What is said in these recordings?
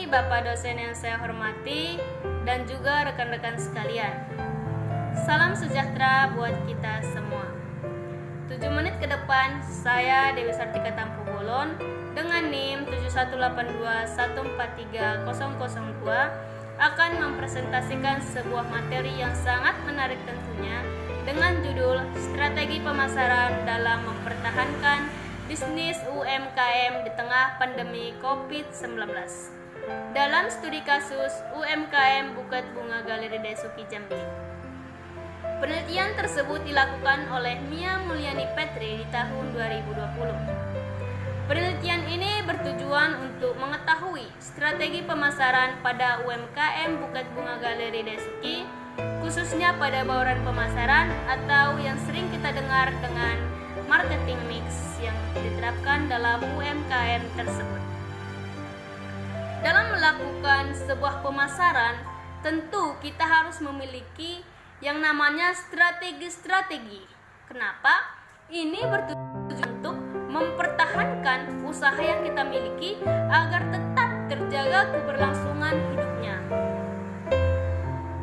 Bapak dosen yang saya hormati dan juga rekan-rekan sekalian. Salam sejahtera buat kita semua. 7 menit ke depan, saya Dewi Sartika Tampu Bolon dengan NIM 71821430002 akan mempresentasikan sebuah materi yang sangat menarik tentunya dengan judul Strategi Pemasaran dalam Mempertahankan Bisnis UMKM di Tengah Pandemi COVID-19. Dalam studi kasus UMKM Bukit Bunga Galeri Daisuki Jambi. Penelitian tersebut dilakukan oleh Mia Mulyani Petri di tahun 2020. Penelitian ini bertujuan untuk mengetahui strategi pemasaran pada UMKM Bukit Bunga Galeri Daisuki, khususnya pada bauran pemasaran atau yang sering kita dengar dengan marketing mix yang diterapkan dalam UMKM tersebut. Dalam melakukan sebuah pemasaran, tentu kita harus memiliki yang namanya strategi-strategi. Kenapa? Ini bertujuan untuk mempertahankan usaha yang kita miliki agar tetap terjaga keberlangsungan hidupnya.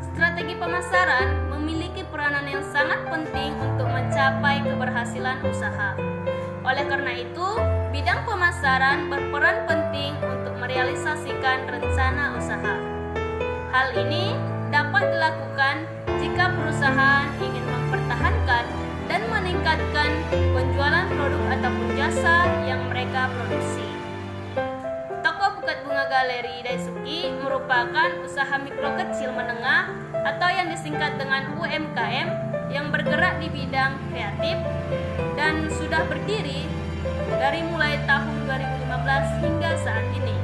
Strategi pemasaran memiliki peranan yang sangat penting untuk mencapai keberhasilan usaha. Oleh karena itu, bidang pemasaran berperan penting untuk merealisasikan rencana usaha. Hal ini dapat dilakukan jika perusahaan ingin mempertahankan dan meningkatkan penjualan produk ataupun jasa yang mereka produksi. Toko Bukit Bunga Galeri Daisuki merupakan usaha mikro kecil menengah atau yang disingkat dengan UMKM yang bergerak di bidang kreatif dan sudah berdiri dari mulai tahun 2015 hingga saat ini.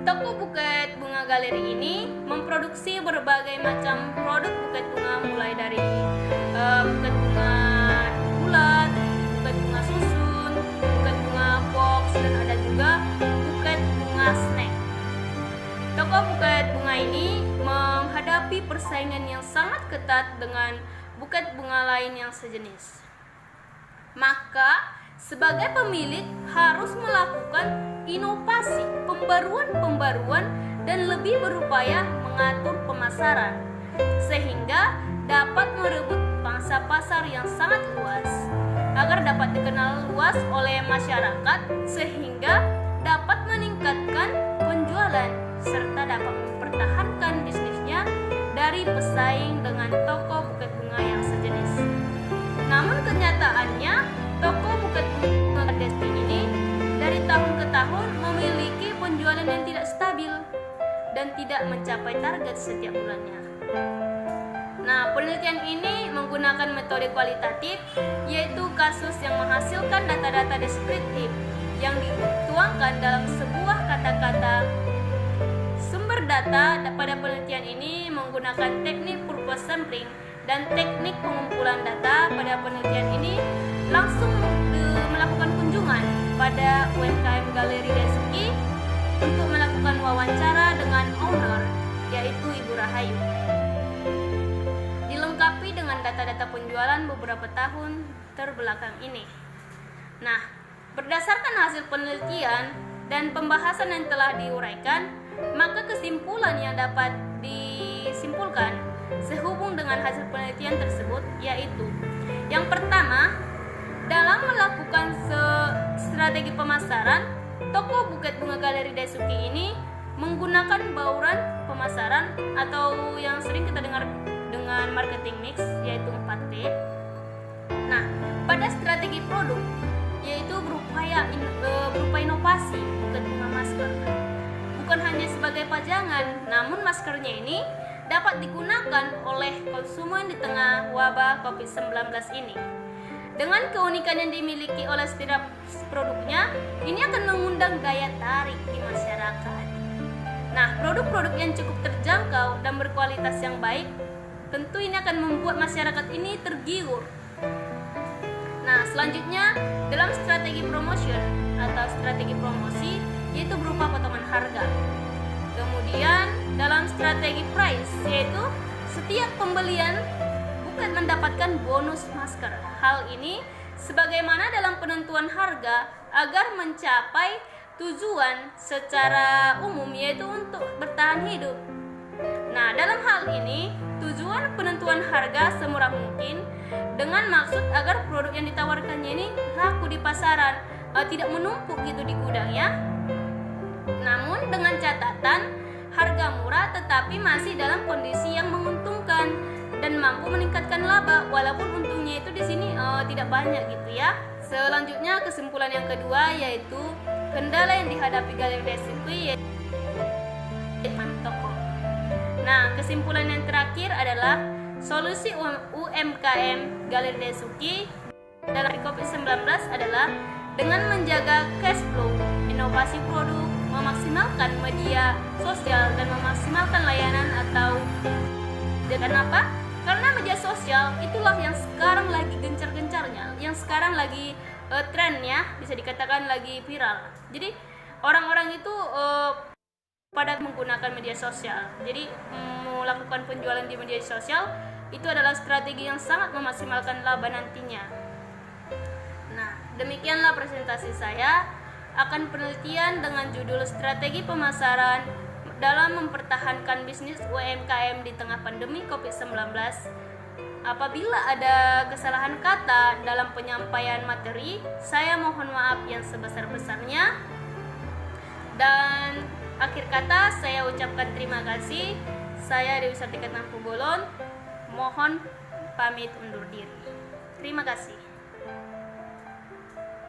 Toko Bukit Bunga Galeri ini memproduksi berbagai macam produk bukit bunga, mulai dari bukit bunga bulat, bukit bunga susun, bukit bunga box, dan ada juga bukit bunga snack. Toko bukit bunga ini menghadapi persaingan yang sangat ketat dengan bukit bunga lain yang sejenis. Maka, sebagai pemilik harus melakukan inovasi, pembaruan, dan lebih berupaya mengatur pemasaran sehingga dapat merebut pangsa pasar yang sangat luas agar dapat dikenal luas oleh masyarakat sehingga dapat meningkatkan penjualan serta dapat mempertahankan bisnisnya dari pesaing dengan toko bukit bunga yang sejenis. Namun kenyataannya toko bukit bunga Daisuki ini dari tahun ke tahun memiliki penjualan yang tidak stabil dan tidak mencapai target setiap bulannya. Nah, penelitian ini menggunakan metode kualitatif, yaitu kasus yang menghasilkan data-data deskriptif yang dituangkan dalam sebuah kata-kata. Sumber data pada penelitian ini menggunakan teknik purpose sampling dan teknik pengumpulan data. Pada penelitian ini langsung melakukan kunjungan pada UMKM Galeri Daisuki untuk melakukan wawancara dengan owner, yaitu Ibu Rahayu. Dilengkapi dengan data-data penjualan beberapa tahun terbelakang ini. Nah, berdasarkan hasil penelitian dan pembahasan yang telah diuraikan, maka kesimpulan yang dapat disimpulkan sehubung dengan hasil penelitian tersebut yaitu yang pertama, dalam melakukan strategi pemasaran, toko Bukit Bunga Galeri Daisuki ini menggunakan bauran pemasaran atau yang sering kita dengar dengan marketing mix, yaitu 4P. Nah, pada strategi produk yaitu berupa inovasi bukit bunga masker. Bukan hanya sebagai pajangan, namun maskernya ini dapat digunakan oleh konsumen di tengah wabah COVID-19 ini. Dengan keunikan yang dimiliki oleh setiap produknya, ini akan mengundang daya tarik di masyarakat. Nah, produk-produk yang cukup terjangkau dan berkualitas yang baik, tentu ini akan membuat masyarakat ini tergiur. Nah, selanjutnya dalam strategi promotion atau strategi promosi, yaitu berupa potongan harga. Kemudian dalam strategi price, yaitu setiap pembelian bukan mendapatkan bonus masker. Hal ini sebagaimana dalam penentuan harga agar mencapai tujuan secara umum yaitu untuk bertahan hidup. Nah, dalam hal ini tujuan penentuan harga semurah mungkin dengan maksud agar produk yang ditawarkannya ini laku di pasaran, tidak menumpuk gitu di gudang ya. Namun dengan catatan harga murah tetapi masih dalam kondisi yang menguntungkan dan mampu meningkatkan laba walaupun untungnya itu di sini tidak banyak gitu ya. Selanjutnya kesimpulan yang kedua yaitu kendala yang dihadapi Galeri Daisuki yaitu toko. Nah, kesimpulan yang terakhir adalah solusi UMKM Galeri Daisuki dalam COVID-19 adalah dengan menjaga cash flow, inovasi produk, memaksimalkan media sosial dan memaksimalkan layanan atau dan apa? Karena media sosial itulah yang sekarang lagi gencar-gencarnya, yang sekarang lagi trennya, bisa dikatakan lagi viral. Jadi orang-orang itu pada menggunakan media sosial. Jadi melakukan penjualan di media sosial itu adalah strategi yang sangat memaksimalkan laba nantinya. Nah, demikianlah presentasi saya akan penelitian dengan judul Strategi Pemasaran dalam mempertahankan bisnis UMKM di tengah pandemi COVID-19. Apabila ada kesalahan kata dalam penyampaian materi, saya mohon maaf yang sebesar-besarnya. Dan akhir kata saya ucapkan terima kasih. Saya Dewi Sartika Tampu Bolon, mohon pamit undur diri. Terima kasih.